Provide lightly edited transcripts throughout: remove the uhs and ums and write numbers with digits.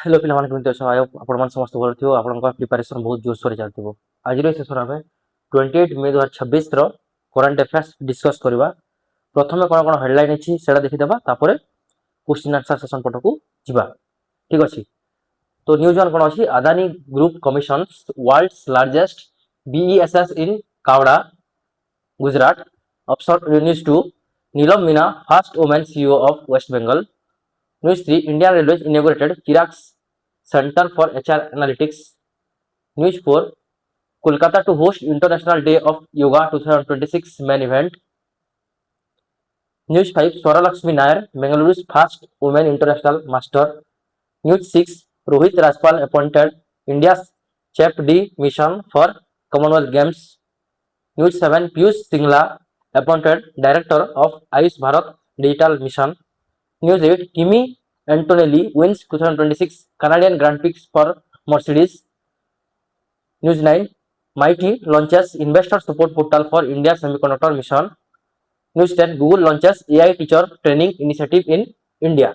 Hello पिलाମାନେ କେମିତି ଅଛ? ଆୟ ଆପଣମାନେ ସମସ୍ତେ ଭଲ ଥିବ। ଆପଣଙ୍କ ପ୍ରିପାରେସନ୍ ବହୁତ ଜୋରସୋରରେ ଚାଲିଥିବ। ଆଜିର ଏ ସେସନ୍ ଆମେ 28 ମେ 2026 ର କରେଣ୍ଟ ଆଫେୟାର୍ସ ଡିସ୍କସ୍ କରିବା। ପ୍ରଥମେ କ'ଣ କ'ଣ ହେଡଲାଇନ୍ ଅଛି ସେଇଟା ଦେଖିଦେବା, ତାପରେ କ୍ୱେଶ୍ଚିନ୍ ଆନ୍ସର ସେସନ୍ ପଟକୁ ଯିବା। ଠିକ୍ ଅଛି। ତ ନ୍ୟୁଜ୍ ୱାନ୍ କ'ଣ ଅଛି? Adani group commissions world's largest BESS in Khavda, Gujarat. ଅପସନ୍ news 2 Neelam Meena first woman CEO of West Bengal. News 3 Indian Railways inaugurated Chirag's Center for HR Analytics. News 4 Kolkata to host International Day of Yoga 2026 main event. News 5 Swaralakshmi Nair, Bengaluru's first women international master. News 6 Rohit Rajpal appointed India's Chef D mission for Commonwealth Games. News 7 Piyush Singla appointed Director of Ayush Bharat Digital Mission. News 8 Kimi Antonelli wins 2026 Canadian Grand Prix for Mercedes. News 9 Mighty launches investor support portal for India semiconductor mission. News 10 Google launches AI teacher training initiative in India.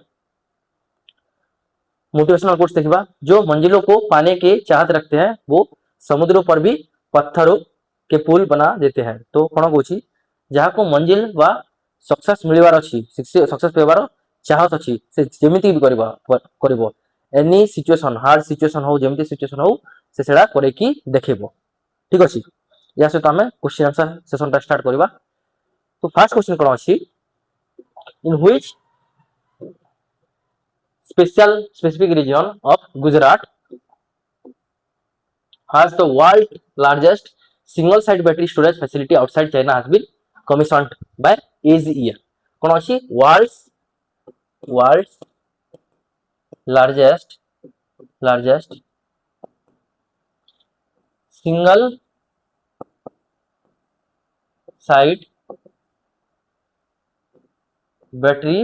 Motivational quotes देखिबा। जो मंजिलों को पाने के चाहत रखते हैं वो समुद्रों पर भी पत्थरों के पुल बना देते हैं। तो कोन कोची जहा को मंजिल वा सक्सेस मिलवार अछि, सक्सेस पेबार चाहत अछि, से जेमिति भी करबो एनी सिचुएशन हार्ड सिचुएशन हो जेमिति सिचुएशन हो से सेडा करे कि देखेबो। ठीक अछि। या से तो हमें क्वेश्चन आंसर सेशन टा स्टार्ट करबा। तो फर्स्ट क्वेश्चन कोन अछि? In which specific region of Gujarat has the world largest single site battery storage facility outside China has been commissioned by AZE? कोन अछि? world's largest single site battery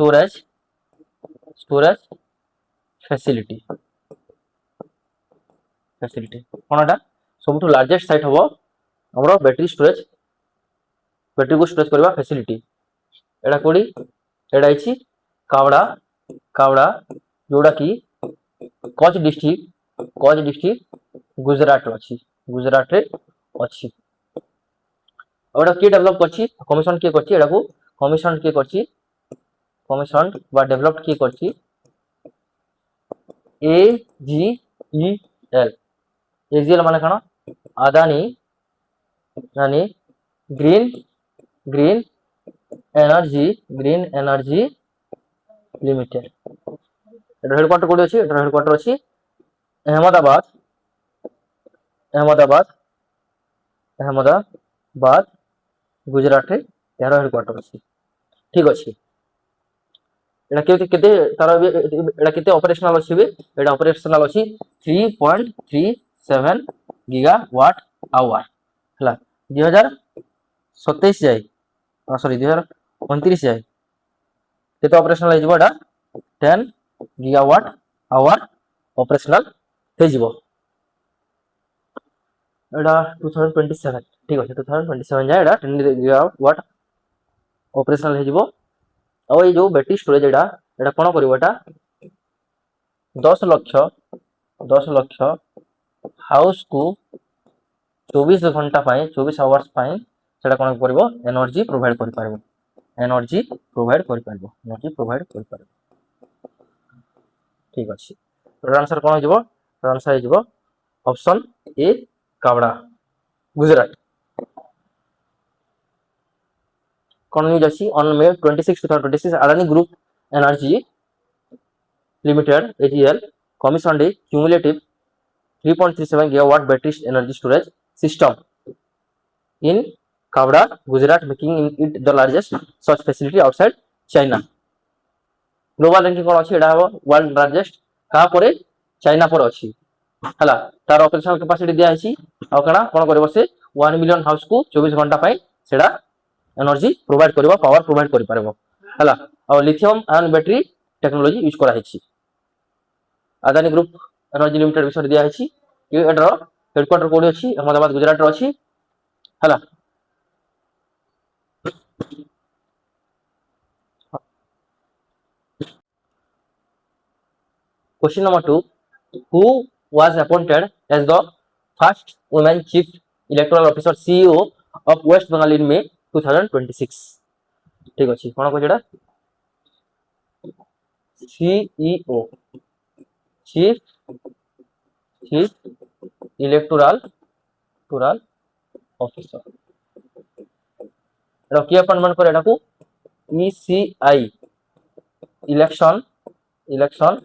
storage facility कोनटा सबटू largest site हबो हमरो battery को storage करबा facility. एडा कोडी एडा आइछि कावड़ा जोडा की कच्छ डिस्ट्रिक्ट गुजरात रे अछि। एडा के डेवलप करछि? कमिशन के करछि? एडा को कमिशन के करछि? कमिशन बा डेवलप के करछि? AGEL माने कण? Adani green energy limited. एडा हेडक्वार्टर कोडी अछि? एडा हेडक्वार्टर अछि अहमदाबाद गुजरात रे यार हेडक्वार्टर अछि। ठीक अछि। एडा केते तार एडा केते ऑपरेशनल अछि बे? एडा ऑपरेशनल अछि 3.37 गीगावाट आवर हला 2027 जाय सॉरी 2029 जाय केते ऑपरेशनल हे जिवो एडा 10 गीगावाट आवर ऑपरेशनल हे जिवो एडा 2027। ठीक अछि 2027 जाय एडा 10 गीगावाट ऑपरेशनल हे जिवो। और ये जो बैटरी स्टोरेज एडा कोन करिवो एटा 10 लक्ष हाउस को 24 घंटा पाए 24 आवर्स पाए सेटा कोन करिवो एनर्जी प्रोवाइड करि पारबो। ठीक अछि। तो आंसर कोन जिवो? आंसर हे जिवो ऑप्शन ए कावड़ा गुजरात। कोन न्यूज अछि? On May 26 2026 Adani Group Energy Limited AGL commissioned a cumulative 3.37 gigawatt battery energy storage system in Khavda, Gujarat, making it the largest such facility outside China. Global ranking कोन अछि? एडा हो world largest का परे China पर अछि हला। तार ऑपरेशनल कैपेसिटी दिया अछि आ कणा कोन करबो से 1 मिलियन हाउस को 24 घंटा पाए सेडा एनर्जी प्रोवाइड करबो, पावर प्रोवाइड करि पारबो हला। और lithium ion battery technology use करा हेछि। अदानी ग्रुप एनर्जी लिमिटेड विषय दिया हेछि कि एडर हेडक्वार्टर कोडी अछि अहमदाबाद गुजरात रो अछि हला। Question number 2. Who was appointed as the first woman chief electoral officer CEO of West Bengal in May 2026? ठीक अच्छे कौन कह सीईओ चीफ चीफ इलेक्टोरल टोरल ऑफिसर किए अपॉइंटमेंट करे को ECI election election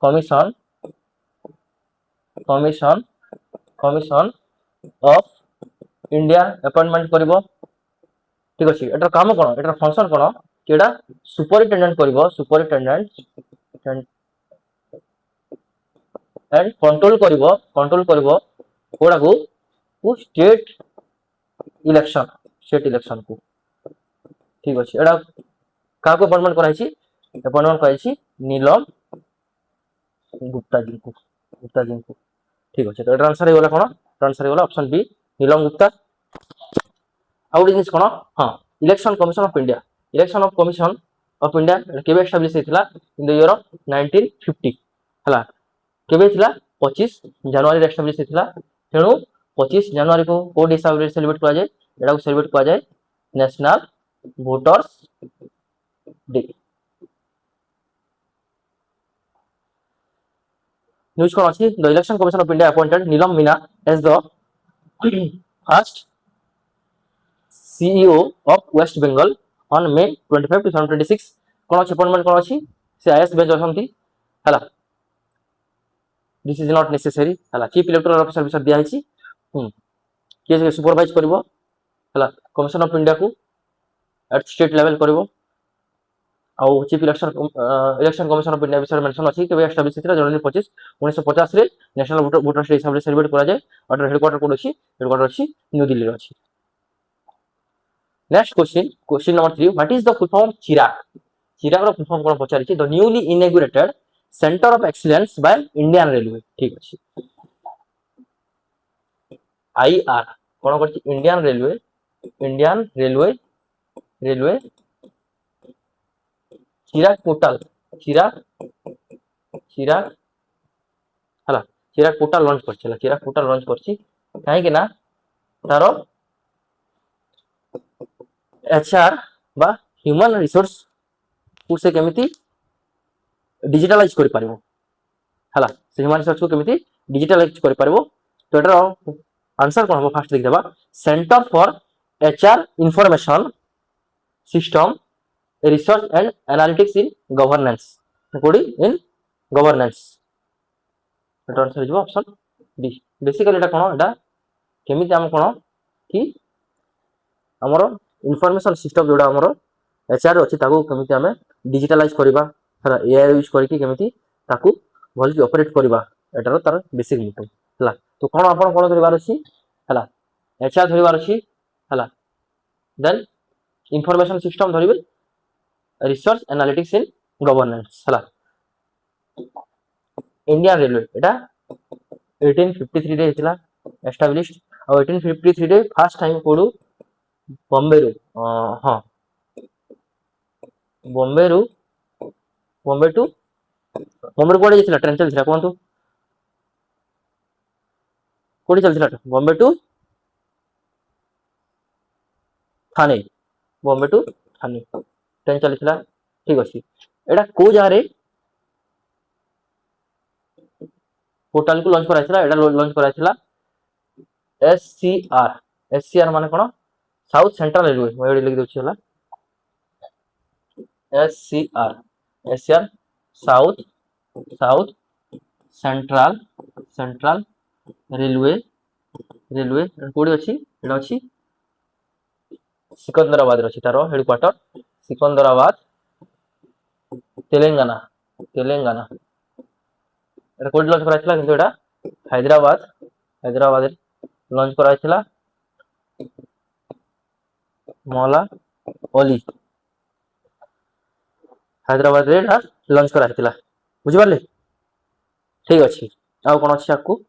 commission commission commission of India appointment करिवो ठीक अच्छे एटार काम कौन एटार फंक्शन कौन कि सुपरिटेंडेंट करिवो सुपरिटेंडेंट एंड कंट्रोल करिवो कोडा को स्टेट इलेक्शन को ठीक अच्छे एटा क्या अपॉइंटमेंट कराई अपॉइंटमेंट कराई नीलम गुप्ता जी को ठीक अच्छे तो आंसर होगा कौन आंसर होगा ऑप्शन बी नीलम गुप्ता आउ गोटे जिनिस कौन हाँ इलेक्शन कमिशन ऑफ इंडिया केबे एस्टाब्लिश होइथिला इन द ईयर ऑफ 1950 हला केबे थिला 25 जनवरी रे एस्टाब्लिश होइथिला तेणु 25 जनवरी को कोड हिसाब रे सेलिब्रेट करा जाय एटा को सेलिब्रेट करा जाय नेशनल वोटर्स डे न्यूज कौन अच्छी the election commission of India appointed Neelam Meena as the first CEO of West Bengal on May 25 2026 कौन अच्छी अपॉइंटमेंट कौन अच्छी से आईएएस बेंच अछंती हला दिस इज नॉट नेसेसरी हला चीफ इलेक्टोरल ऑफिसर विषय दिया हिची के सुपरवाइज करबो हला कमिशन ऑफ इंडिया को एट स्टेट लेवल करबो आउ chief election commission of India विषय मेंशन अछि के एस्टाब्लिश थिला जनवरी 25 1950 रे नेशनल वोटर्स डे हिसाब रे सेलिब्रेट करा जाय और हेडक्वार्टर कोड अछि न्यू दिल्ली रे अछि next question number 3 what is the full form Chirag रो फुल फॉर्म कोन पचारि the newly inaugurated centre of excellence by Indian railway ठीक अछि आईआर कोन करछि Indian railway Chirag portal Chirag portal launch करछि चिराग पोर्टल लॉन्च करछि काहे कि ना तारो एचआर बा ह्यूमन रिसोर्स को से केमिति डिजिटलाइज करि पारिबो हला से ह्यूमन रिसोर्स को केमिति डिजिटलाइज करि पारिबो तो एटर आंसर कोन हो फास्ट देख देबा centre for HR information system research and analytics in governance कोडी इन गवर्नेंस एटर आंसर हो ऑप्शन बी बेसिकली एटा कोन एटा केमिति हम कोन कि हमरो इनफॉरमेशन सिस्टम जोड़ा हमरो एचआर अछि ताको केमिति हमें डिजिटलाइज करबा हला एआई यूज करके केमिति ताको भलि ऑपरेट करबा एटार तार बेसिक मोटिव हला तो कोन आपण कोन करबार अछि हला एचआर धरिबार अछि हला देन इनफॉरमेशन सिस्टम धरिबे रिसर्च एनालिटिक्स इन गवर्नेंस हला इंडियन रेलवे एटा 1853 रे हितला एस्टैब्लिश्ड और 1853 रे फर्स्ट टाइम कोडू बॉम्बे रू हाँ बॉम्बे टू कोडे जेतिला ट्रेन चलथिला कोनतु कोडी चलथिला बॉम्बे टू थाने ट्रेन चलथिला ठीक अछि एटा को जा रे पोर्टल को लॉन्च कराइथिला एटा लॉन्च कराइथिला एससीआर माने कोन साउथ सेंट्रल रेलवे मैं लिख दोछि हला एससीआर साउथ सेंट्रल रेलवे कोडी अछि एटा अछि सिकंदराबाद रे अछि तारो हेडक्वार्टर सिकंदराबाद तेलंगाना एटा कोडी लॉन्च कराइथिला किंतु एटा हैदराबाद लॉन्च कराइथिला मौला ओली हैदराबाद रे लॉन्च कराइथिला बुझि पारले ठीक अछि आ कोन अछि आपको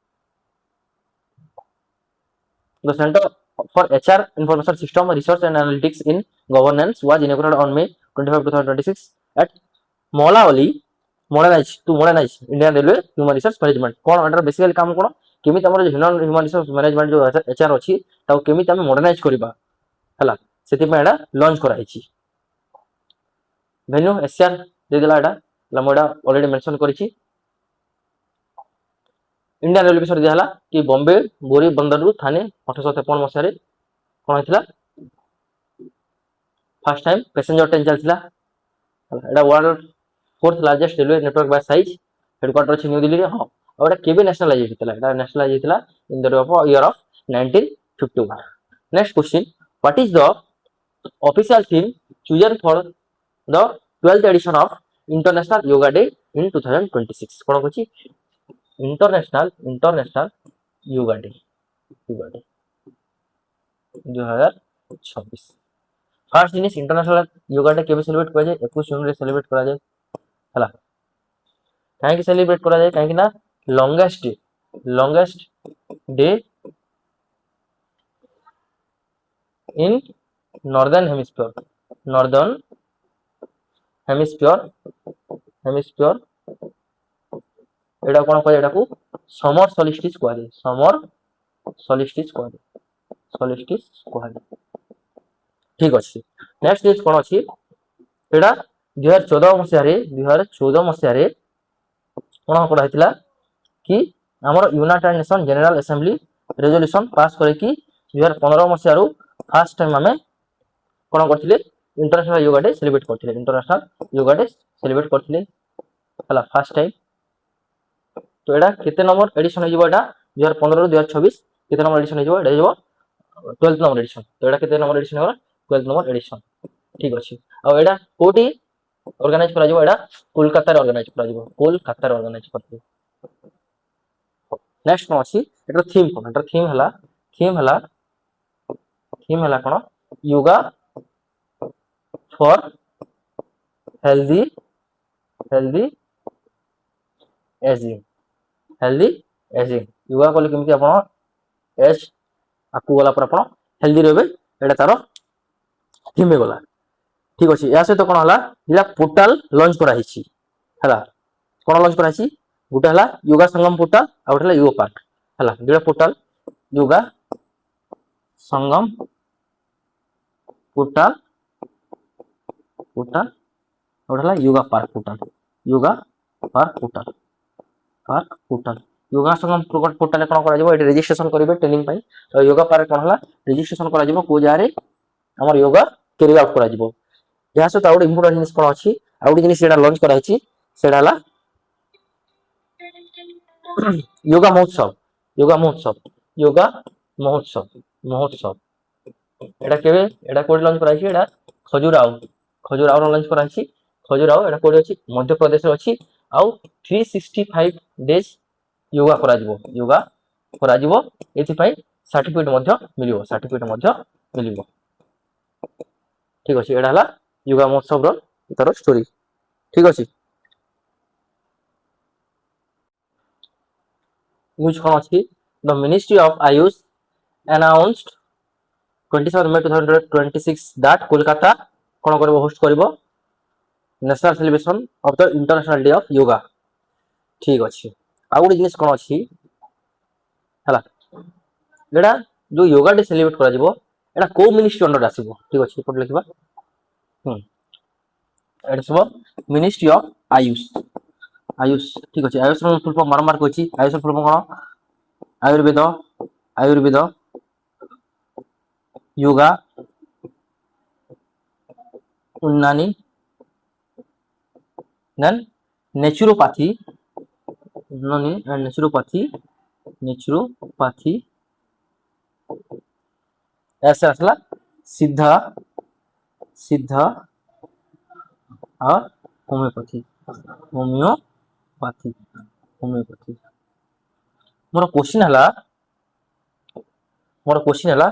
the centre for HR information system research and analytics in governance was inaugurated on May 25 2026 at Maula Ali modernise Indian railway human resource management कौन एटार बेसिकली काम कौन केमी आम ह्यूमन रिसोर्स मैनेजमेंट जो एचआर अच्छी केमी आम मॉडर्नाइज करवा है से लॉन्च कराई भेन्यू एसआर देदेला एटा मुझे ऑलरेडी मेंशन करिछि इंडियन रेलवे विषय दिया कि बॉम्बे बोरी बंदरु थाने 1853 मसीह कौन होता फर्स्ट टाइम पैसेंजर ट्रेन चलता एटा world fourth largest railway network bye size headquarter अच्छी न्यू दिल्ली हाँ और केबे नेशनलाइज होता नेशनलाइज होता इन the year of 1951 next question what is the official theme chosen for the 12th edition of International Yoga Day in 2026 कौन कौन international yoga day 2026 first जिनिस international yoga day केबे सेलिब्रेट करा जाय 21 जून रे सेलिब्रेट करा जाय हला काहे सेलिब्रेट करा जाय काहे ना longest day in northern hemisphere एटा कोन कहै एटा को समर सॉलिस्टिस कहै ठीक अछि नेक्स्ट इज कोन अछि एटा 2014 मसिया रे कोन पढा हितला कि हमर United nation general assembly resolution pass करे कि 2015 मसिया रो फर्स्ट टाइम हमें कोन करथिले इंटरनेशनल योगा डे सेलिब्रेट करथिले हला फर्स्ट टाइम तो एटा केते नंबर एडिशन हो एटा 2015 रो 2026 केते नंबर एडिशन हो एटा हो 12th नंबर एडिशन तो एटा केते नंबर एडिशन हो 12th नंबर एडिशन ठीक अछि आ एटा कोटी ऑर्गेनाइज करा जिवो एटा कोलकाता रे ऑर्गेनाइज करथिले नेक्स्ट न अछि एटा थीम हला कोन yoga for healthy ageing yoga कले केमती आपण एज आकु गला पर आपण हेल्दी रहबे एटा तारो थीम गला ठीक अछि या से तो कोन हला इला पोर्टल लॉन्च करा हिची हला कोन लॉन्च करा हिची गुटे हला योगा संगम पोर्टल आ उठला योगा पार्क हला दुटा पोर्टल योगा संगम पोर्टल उठला योगा पार्क पोर्टल योगा संगम पोर्टल कोन करा जिवो एटी रजिस्ट्रेशन करिवे ट्रेनिंग पई तो योगा पार्क कोन हला रजिस्ट्रेशन करा जिवो को जारे हमर योगा कैरी आउट करा जिवो या से ताउड इंपोर्टेंट जिनिस कोन अछि आउड जिनिस एटा लॉन्च करा हिची सेडा हला योगा महोत्सव एटा केबे एटा कोड लॉन्च करा हिची एटा खजुराहो लॉन्च करा हिची खजुराहो एटा कोड अछि मध्य प्रदेश रे अछि आउ 365 डेज योगा करा जिवो एथि पई सर्टिफिकेट मध्य मिलिबो ठीक अछि एटा हला योगा महोत्सव रो तारो स्टोरी ठीक अछि न्यूज कोन अछि the ministry of AYUSH announced 27 May 2026 that Kolkata कोन करबो होस्ट करबो national celebration of the international day of yoga ठीक अछि आ गुड जिनिस कोन अछि हला एडा जो योगा डे सेलिब्रेट करा जिवो एडा को मिनिस्ट्री अंडर आसीबो ठीक अछि कोड लिखबा एडा सब मिनिस्ट्री ऑफ आयुष ठीक अछि आयुष रो फुल फॉर्म मारमार कोछि आयुष फुल फॉर्म कोन Ayurveda yoga Unani then naturopathy ऐसे असला सिद्धा और होम्योपैथी मोर क्वेश्चन हला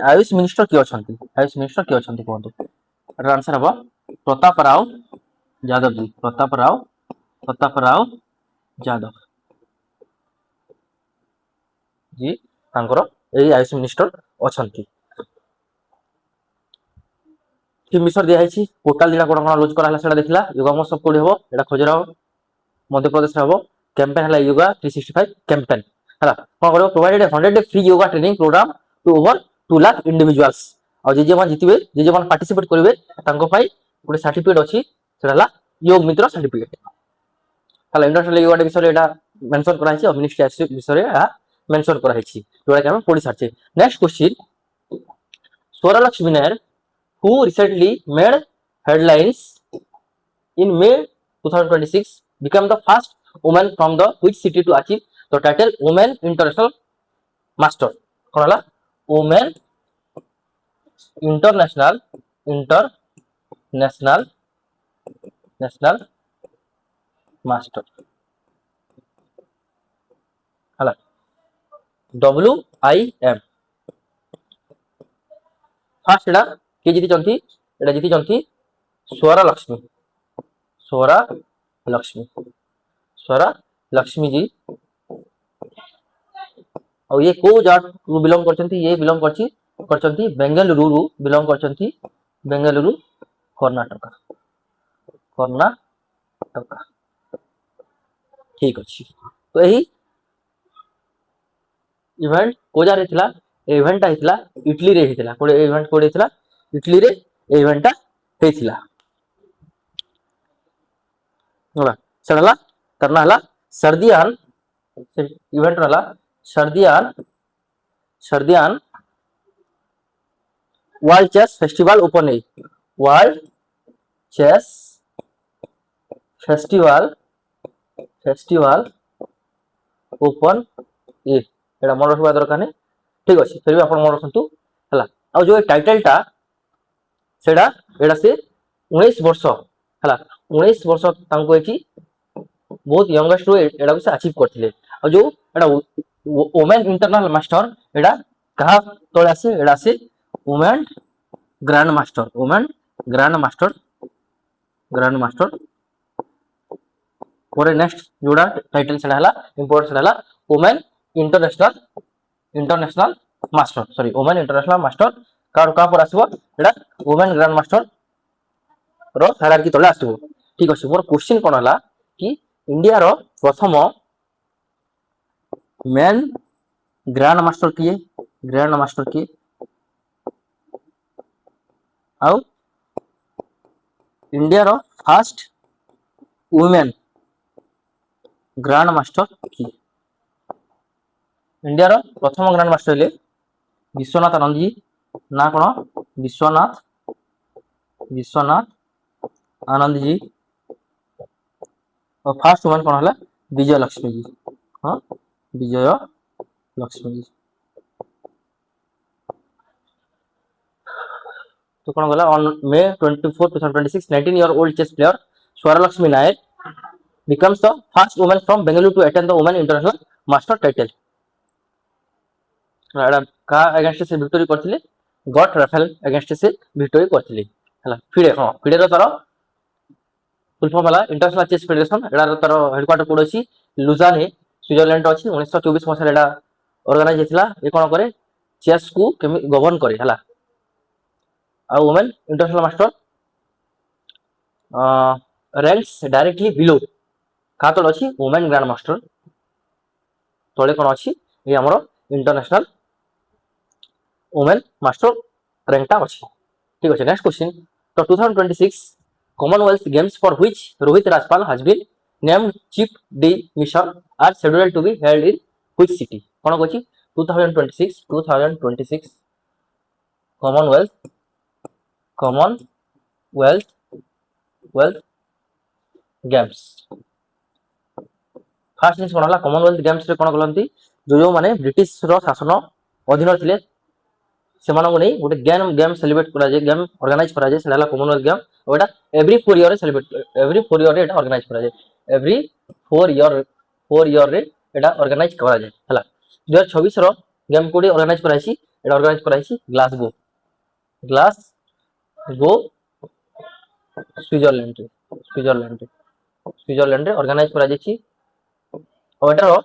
आयुष मिनिस्टर के अछंती कहंतु एटा आंसर हबो प्रताप राव यादव जी तांकर एई आयुष मिनिस्टर अछंती कि मिसर दिया हिची पोर्टल दिना कोन लॉन्च करा हला सेटा देखला योगा महोत्सव कोडी हबो एटा खजुराहो मध्य प्रदेश हम कैंपेन है योगा 365 कैंपेन है कौन कर provided 100 day free yoga training programme to over 2 lakh individuals और जे मैंने जीतबे जे मैंने पार्टिसिपेट करेंगे गोटे सर्टिफिकेट अच्छी से योग मित्र सर्टिफिकेट है इंटरनेशनल योगा डे विषय यहाँ मेंशन कराई और मिनिस्ट्री विषय मेंशन कराई जोड़ा कि पढ़ी सारी next question Swaralakshmi Nair who recently made headlines in May 2026 became the first woman from the which city to achieve the title Women International Master कौन है Women International Master है WIM फास्ट एटा किए जीति एटा जीति स्वरा लक्ष्मी जी और ये को जाट बिलोंग करछंती ये बिलोंग करछंती बेंगलुरु बिलोंग करछंती बेंगलुरु कर्नाटक ठीक अच्छी तो यही इवेंट को जार हेतिला इवेंट हेतिला इटली रे हेतिला कोडे इवेंट कोडे हेतिला इटली रे इवेंट हेतिला होला चला करना हला सर्दियान इवेंट हला सर्दियान वर्ल्ड चेस फेस्टिवल ओपन है वर्ल्ड चेस फेस्टिवल ओपन ए एटा मन रखबा दरकार नहीं ठीक अच्छे फिर भी आप मन रखु है आ जो टाइटलटा सेटा एटा से 19 वर्ष है 19 वर्ष ये बहुत यंगेस्ट एटा से अचीव करते और जो एटा वुमेन इंटरनेशनल मास्टर एटा कहा तले आसे एटा आसे वुमेन ग्रैंड मास्टर पर नेक्स्ट जोड़ा टाइटल सेटा हला इंपोर्टेंट सेटा हला women international master sorry women international master का पर आसबो एटा वुमेन ग्रैंड मास्टर रो हायरार्की तले आसबो ठीक अछि मोर क्वेश्चन कोन हला कि इंडिया रो प्रथम मेन ग्रैंड मास्टर किए आउ India row first women grand master किए इंडिया रो प्रथम ग्रैंड मास्टर हेले विश्वनाथ आनंद जी ना कौन विश्वनाथ आनंद जी और फर्स्ट वुमेन कौन है विजय लक्ष्मी जी हाँ विजय लक्ष्मी जी तो कौन गला on May 24, 2026 19-year-old chess player Swaralakshmi Nair becomes the first woman from Bengaluru to attain the Women International Master title का अगेंस्ट से विक्टोरी करथिले गॉट राफेल अगेंस्ट से विक्टोरी करथिले हला फिडे हां फिडे रो तारो फुल फॉर्म हला इंटरनेशनल चेस फेडरेशन एडा रो तारो headquarter कोड अछि लुजाने स्विट्जरलैंड अछि 1924 मस एडा ऑर्गेनाइज हेतला ए कोन करे चेस को गवर्न करे हला आ women international master ranks directly below का तळ अछि वुमेन ग्रैंड मास्टर तळे कोन अछि ए हमरो इंटरनेशनल वुमेन मास्टर रैंकटा अछि ठीक अछि नेक्स्ट क्वेश्चन तो 2026 Commonwealth Games for which Rohit Rajpal has been named chief de mission are scheduled to be held in which city कोन अछि 2026 Commonwealth गेम्स फर्स्ट जिन कोन हला Commonwealth games रे कोन करलंती जो माने ब्रिटिश रो शासन अधीन थिले सेमानंगु नै गोटे गेम सेलिब्रेट करा जे गेम ऑर्गेनाइज करा जे सेला कॉमनवेल्थ गेम ओटा एवरी 4 ईयर रे सेलिब्रेट एवरी 4 ईयर रे एटा ऑर्गेनाइज करा जे एवरी 4 ईयर रे एटा ऑर्गेनाइज करा जे हला 2026 रो गेम कोडी ऑर्गेनाइज कराइसी एटा ऑर्गेनाइज कराइसी ग्लासगो स्विट्जरलैंड रे ऑर्गेनाइज करा जेछि ओटा रो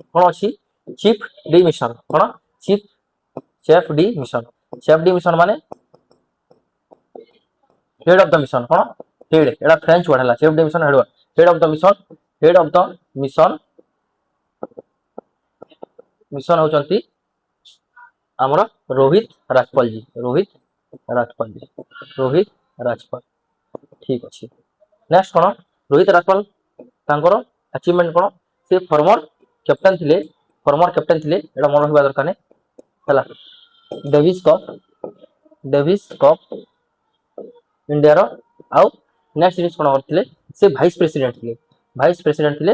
कोन अछि चीफ डी मिशन कोन चीफ डी मिशन माने हेड ऑफ द मिशन कोन हेड एटा फ्रेंच वर्ड हला chief de mission head of the mission head of the mission mission होचंती आमर रोहित राजपाल जी। रोहित राजपाल जी। रोहित राजपाल ठीक अच्छे। नेक्स्ट कौन रोहित राजपाल तांकर अचीवमेंट कौन से फॉर्मर कैप्टन थिले। फॉर्मर कैप्टन थिले एटा मन रखिबा दरकार है डेविस कप इंडिया रो। आउ नेक्स्ट जिनिस कौन करथिले से वाइस प्रेसिडेंट थिले। वाइस प्रेसिडेंट थिले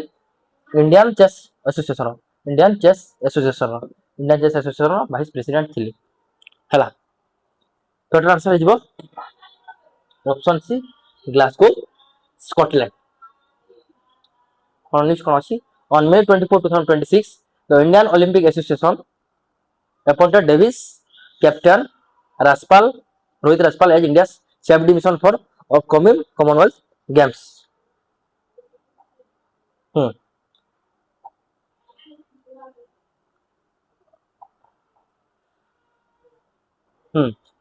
Indian chess association Indian chess association Indian chess association vice president थिले हला। तो एटा आंसर हो option C Glasgow Scotland. Next कौन अच्छी on May 24, 2026 the Indian Olympic association appointed Davis captain Raspal Rohit Raspal as India's safety mission for upcoming Commonwealth Games.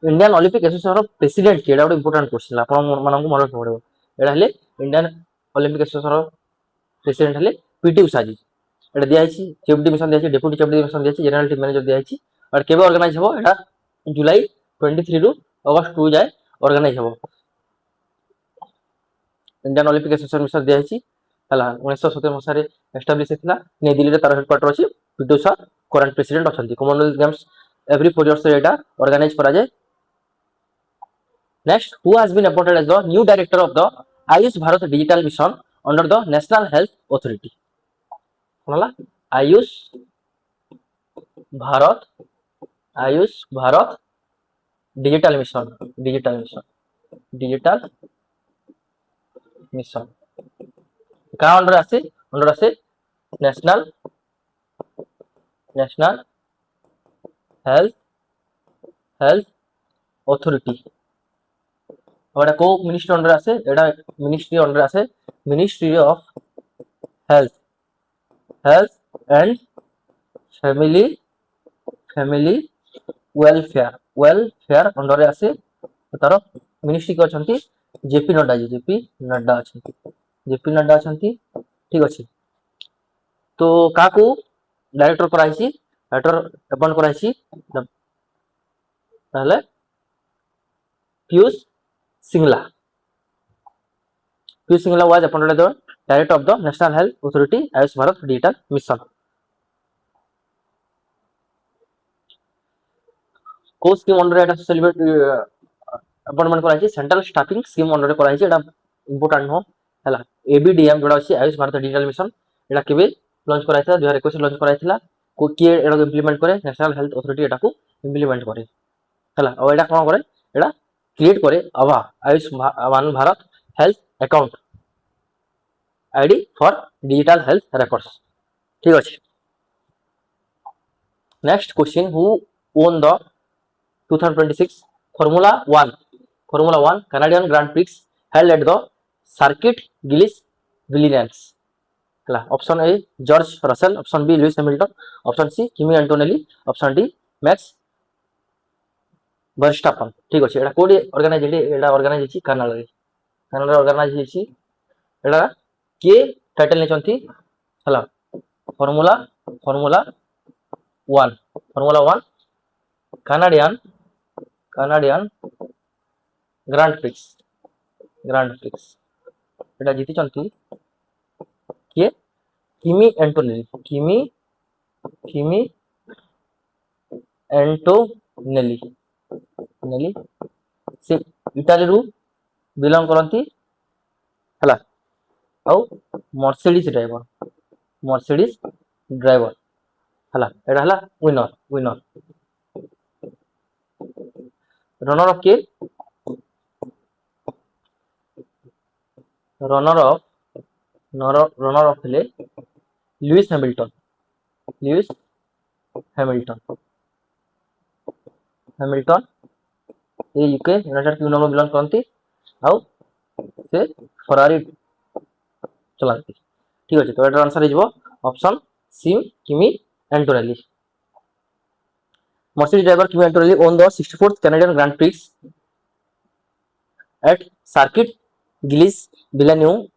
Indian Olympic association president किए गोटे important question आपण मन पड़ो एटा हेले Indian Olympic association president हेले PT Usha जी। एटा दिया safety mission दिया deputy safety mission दिया जनरल टीम मैनेजर दिया और केबे ऑर्गेनाइज हो एटा जुलाई 23 रु अगस्त 2 जाए ऑर्गेनाइज हो। इंडियन ओलंपिक एसोसिएशन मिशन दिया हला 1970 मसारे एस्टाब्लिश हेतिला नई दिल्ली रे तार हेडक्वार्टर अछि। पीटी उषा करंट प्रेसिडेंट अछंती। कॉमनवेल्थ गेम्स एवरी 4 इयर्स रे एटा ऑर्गेनाइज करा जाय। Next who has been appointed as the new director of the AYUSH Bharat digital mission under the national health authority. होला आयुष भारत डिजिटल मिशन क्या अंडर आसे नेशनल हेल्थ अथॉरिटी। और एटा को मिनिस्ट्री अंडर आसे एटा मिनिस्ट्री अंडर आसे ministry of health and family welfare under आसे। तार मिनिस्ट्री के अछंती जेपी नड्डा जी। जेपी नड्डा अछंती ठीक अछि। तो काकू डायरेक्टर कराइछि डायरेक्टर अपॉइंट कराइछि ताले Piyush Singla was appointed the director of the national health authority AYUSH Bharat digital mission. को स्कीम अंडर एटा सेलिब्रेट अपॉइंटमेंट कराइछि सेंट्रल स्टाफिंग स्कीम अंडर कराइछि। एटा इंपोर्टेंट हो हला एबीडीएम जोड़ा अछि आयुष भारत डिजिटल मिशन। एटा केबे लॉन्च कराइथिला 2021 लॉन्च कराइथिला। को किए एटा इंप्लीमेंट करे नेशनल हेल्थ अथॉरिटी एटा को इंप्लीमेंट करे हला। और एटा कोन करे एटा क्रिएट करे आभा Ayushman Bharat health account ID for digital health records ठीक अछि। Next question who won the 2026 Formula 1 Canadian Grand Prix held at the Circuit Villiers हला। Option A George Russell, option B Lewis Hamilton, option C Kimi Antonelli, option D Max Verstappen ठीक अछि। एटा कोडी organise एटा organise अछि Canada organise अछि। एटा के title ने चंती हला formula 1 Canadian grand prix एटा जीति चंती के किमी एंटोनेली से इटाली रु बिलोंग करती हला। आउ मर्सिडीज ड्राइवर हला। एटा हला विनर रनर ऑफ ले लुइस हैमिल्टन ये यूके यूनाइटेड किंगडम में बिलोंग करती। आउ से फरारी चलाती ठीक अच्छे। तो एटार आंसर हो option C Kimi Antonelli. Mercedes driver Kimi Antonelli won the 64th Canadian Grand Prix at Circuit Gilles Villeneuve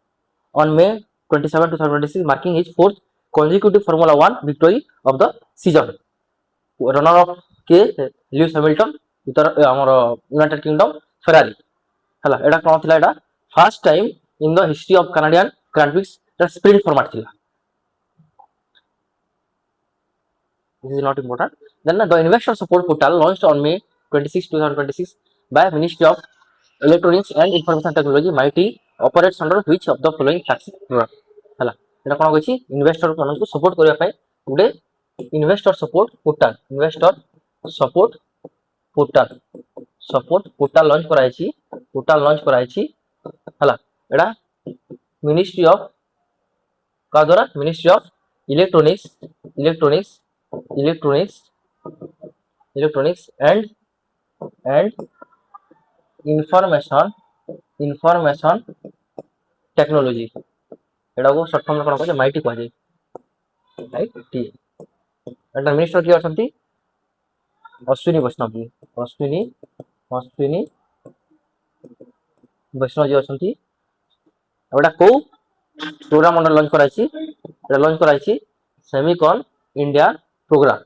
on May 2027-2026 marking his fourth consecutive Formula 1 victory of the season. Runner up के Lewis Hamilton उत्तर हमर United kingdom Ferrari हला एटा कोन थिला एटा first time in the history of Canadian grand prix the sprint format थिला. This is not important. Then the investor support portal launched on May 26, 2026 by Ministry of Electronics and Information Technology MIT operates under which of the following flagship product हला एटा कोन कहछि investor मानन को support करिया पाए गुडे investor support portal launch कराइछि हला एटा ministry of का द्वारा ministry of electronics and information technology एटा को शॉर्ट फॉर्म में कोन कहै माइटी कहै राइट टी एटा मिनिस्टर की अछंती अश्विनी वैष्णव जी अछंती एटा को प्रोग्राम अंडर लॉन्च कराइछि semicon India programme.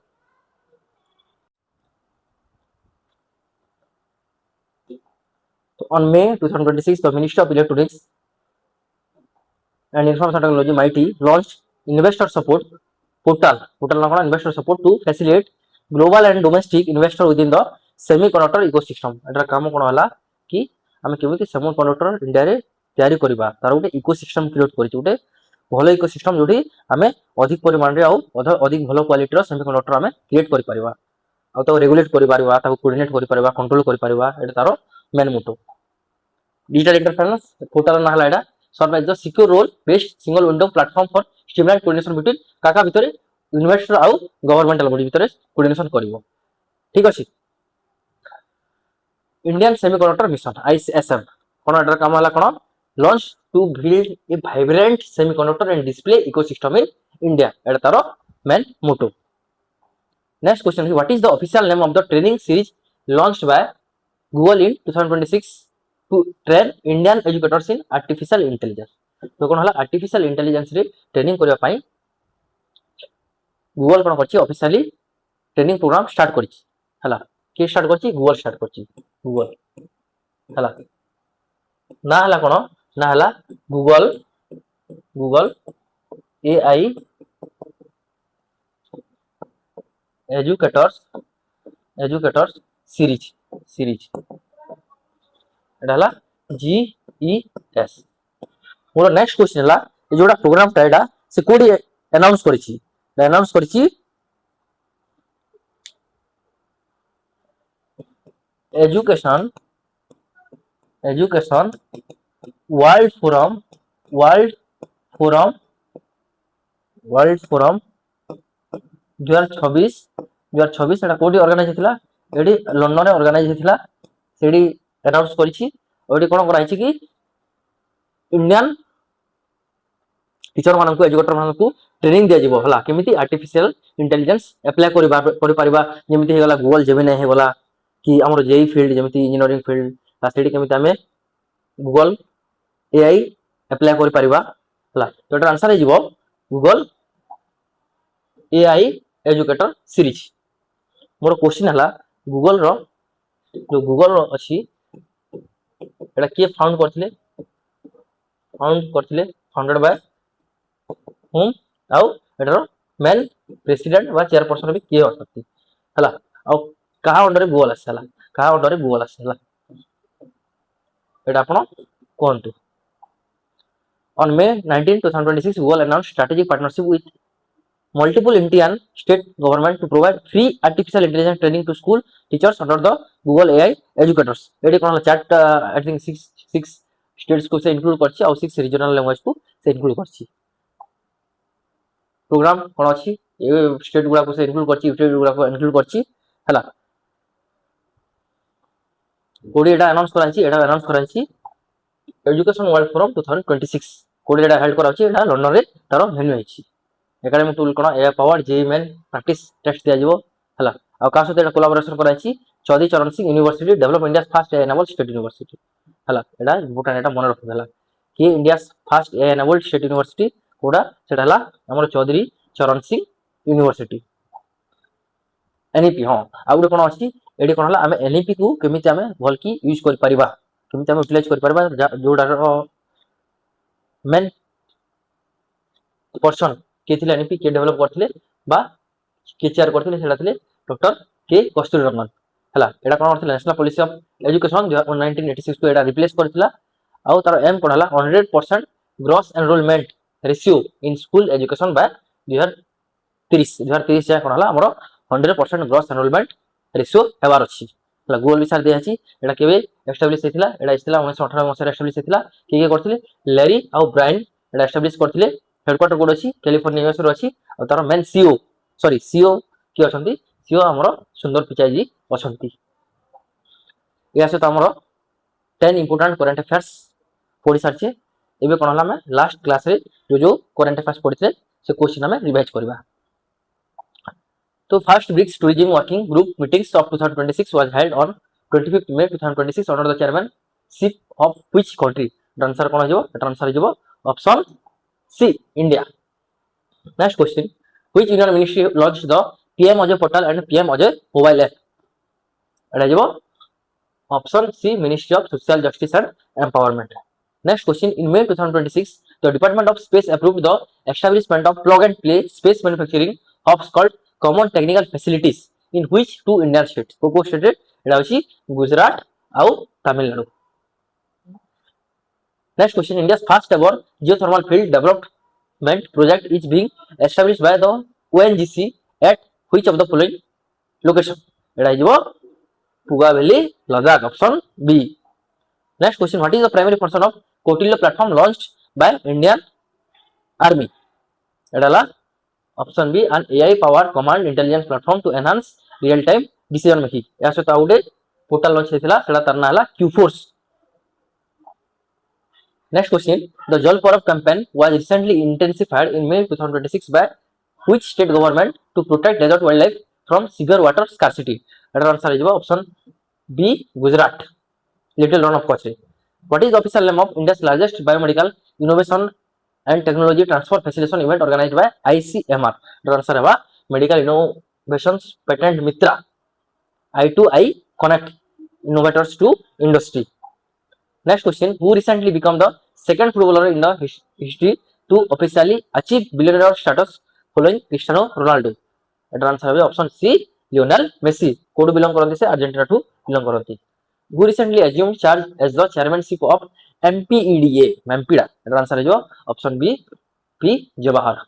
On May 2026, the Ministry of Electronics and Information Technology MIT launched investor support portal na investor support to facilitate global and domestic investor within the semiconductor ecosystem. एटा काम कोन होला कि हम केमिति semiconductor India रे तयारी करबा तार उटे ecosystem create करिछि उटे भलो इकोसिस्टम जोठी हमें अधिक परिमाण रे अधिक भलो क्वालिटी रो सेमिकंडक्टर हमें क्रिएट करि परिबा आ तो रेगुलेट करि परिबा ताको कोऑर्डिनेट करि परिबा कंट्रोल करि परिबा एटा तारो main motto. Digital interference portal ना हला एटा serve as the secure role based single window platform for streamline coordination between काका भितरे इन्वेस्टर आउ गवर्नमेंटल बॉडी भितरे कोऑर्डिनेशन करिवो. ठीक अछि. इंडियन सेमीकंडक्टर मिशन आईएसएम कोन एटा काम हला कोन launch to build a vibrant semiconductor and display ecosystem in India एटा तारो main motto. Next question is what is the official name of the training series launched by Google in 2026 to train Indian educators in artificial intelligence. तो कोन हला artificial intelligence रे training करिया पई Google कोन करछि officially training programme start करछि हला के start करछि गूगल स्टार्ट करछि गूगल हला ना हला कोन ना हला गूगल एआई एजुकेटर्स सीरीज एटा हला जीईएस. मोर नेक्स्ट क्वेश्चन हला ए जोडा प्रोग्राम टा एटा से कोडी अनाउंस करछि एजुकेशन वर्ल्ड फोरम 2026 एटा कोडी ऑर्गेनाइज हेतिला एडी लंडन रे ऑर्गेनाइज हेतिला सेडी अनाउंस करछि ओडी कोन कराइछि कि इंडियन टीचर मानन को एजुकेटर मानन को ट्रेनिंग दिया जिवो हला केमिति आर्टिफिशियल इंटेलिजेंस अप्लाई करि परिबा जेमिति हे गला गूगल जेमिनी हे गला कि हमर जेई फील्ड जेमिति इंजीनियरिंग फील्ड ता सेडी केमिति हमें गूगल एआई अप्लाई करि परिबा हला. तो एटा आंसर हे जिवो Google AI educator series. More question हला गूगल रो जो गूगल रो अछि एटा के फाउंड करथिले फाउंडेड बाय होम आउ एटा मेन प्रेसिडेंट वा चेयरपर्सन भी के असति हला आउ कहा अंडर गूगल आसला एटा आपण कोंतु. On May 19, 2026, Google announced strategic partnership with multiple Indian state government to provide free artificial intelligence training to school teachers under the Google AI educators. एडी कोन चैट आई थिंक 6 स्टेट्स को से include करछि और 6 regional language को से include करछि. Programme कोन अछि ए स्टेट गुला को से इंक्लूड करछि यूट्यूब गुला को इंक्लूड करछि हला कोडी एटा अनाउंस कराछि एजुकेशन वर्ल्ड फोरम 2026 कोडी एटा हेल्ड कराछि एटा लंडन रे तारो वेन्यू अछि. एकेडमिक टूल कोन ए पावर जे मेन प्रैक्टिस टेस्ट दिया जिवो हला आ का सते एटा कोलैबोरेशन कराछि चौधरी चरण Singh university develop India first enable state university हला एटा इंपोर्टेंट एटा मन रखिबला କିଏ ଇଣ୍ଡିଆ ଫାଷ୍ଟ ଏ ଏନେବଲ୍ଡ ଷ୍ଟେଟ୍ ୟୁନିଭର୍ସିଟି କୋଉଟା ସେଟା ହେଲା ଆମର ଚୌଧୁରୀ ଚରଣ ସିଂ ୟୁନିଭର୍ସିଟି। एनईपी हाँ आउ गोटे कौन अच्छी ये कौन है आम एनईपी को केमी आम भलकि यूज कर केमी आम यूटिलाइज कर जोड़ार मेन पर्सन किए थे एनईपी किए डेभलप करते किए चेयर करते डॉक्टर के कस्तूरीरंगन है यहाँ कौन कर नेशनल पॉलिसी ऑफ एजुकेशन 1986 को रिप्लेस करता आउ तार एम कौन है 100% gross enrolment ratio in school education by 2030 जाए कौन है आम 100% ग्रॉस एनरोलमेंट रेशियो हेबार अच्छी गोल विचार दिखाई यहाँ के एस्टाब्लीश होता है 1918 मसीह एस्टाब्लीश होता किए करते लैरी आउ ब्रायन यहाँ एस्टाब्लीश करते हेडक्वार्टर कोड अच्छी कैलिफोर्निया यूएस अच्छी और तार मेन सीओ सॉरी सीओ किए अच्छा सीओ आमर सुंदर पिचाई जी अच्छा या सहित आमर 10 इंपोर्टाट करेन्ट अफेयर्स पढ़ी सारी एवं कौन है लास्ट क्लास रे जो करेन्ट अफेयर्स पढ़ी से क्वेश्चन आम रिवाइज करवा। तो first BRICS tourism working group meetings of 2026 was held on 25th May 2026 under the chairmanship of which country? Answer कौन हो? आंसर हो option C India. Next question which union ministry launched the PM Ajay portal and PM Ajay mobile app? एटा हो option C ministry of social justice and empowerment. Next question in May 2026 the Department of Space approved the establishment of plug and play space manufacturing hubs called common technical facilities in which two Indian states को state एटा होची गुजरात आउ Tamil Nadu. Next question India first ever geothermal field development project is being established by the ONGC at which of the following location? एटा हो Puga valley Ladakh option B. Next question what is the primary function of Kautilya platform launched by Indian army? एटा option B an AI powered command intelligence platform to enhance real time decision making. या सहित आउ गोटे portal launch होता है तार ना क्यूफोर्स। Next question the Jal Parab campaign was recently intensified in May 2026 by which state government to protect desert wildlife from severe water scarcity? एटा answer हो option B Gujarat little Rann of Kutch. What is the official name of India's largest biomedical innovation and technology transfer facilitation event organised by ICMR? Answer है medical innovations patent Mitra I2I connect innovators to industry. Next question who recently become the second footballer in the history to officially achieve billionaire status following Cristiano Ronaldo? एटा answer है option C Lionel Messi. कोड belong करते से Argentina to belong करते। Who recently assumed charge as the chairmanship of MPEDA? MPEDA. एटा answer है option B P Jawahar.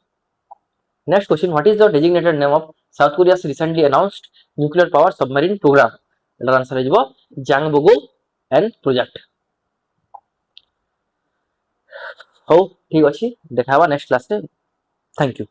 Next question what is the designated name of South Korea's recently announced nuclear power submarine program? Etah answer है जांगबोगो an project. हो ठीक अच्छी देखा next class रे। Thank you.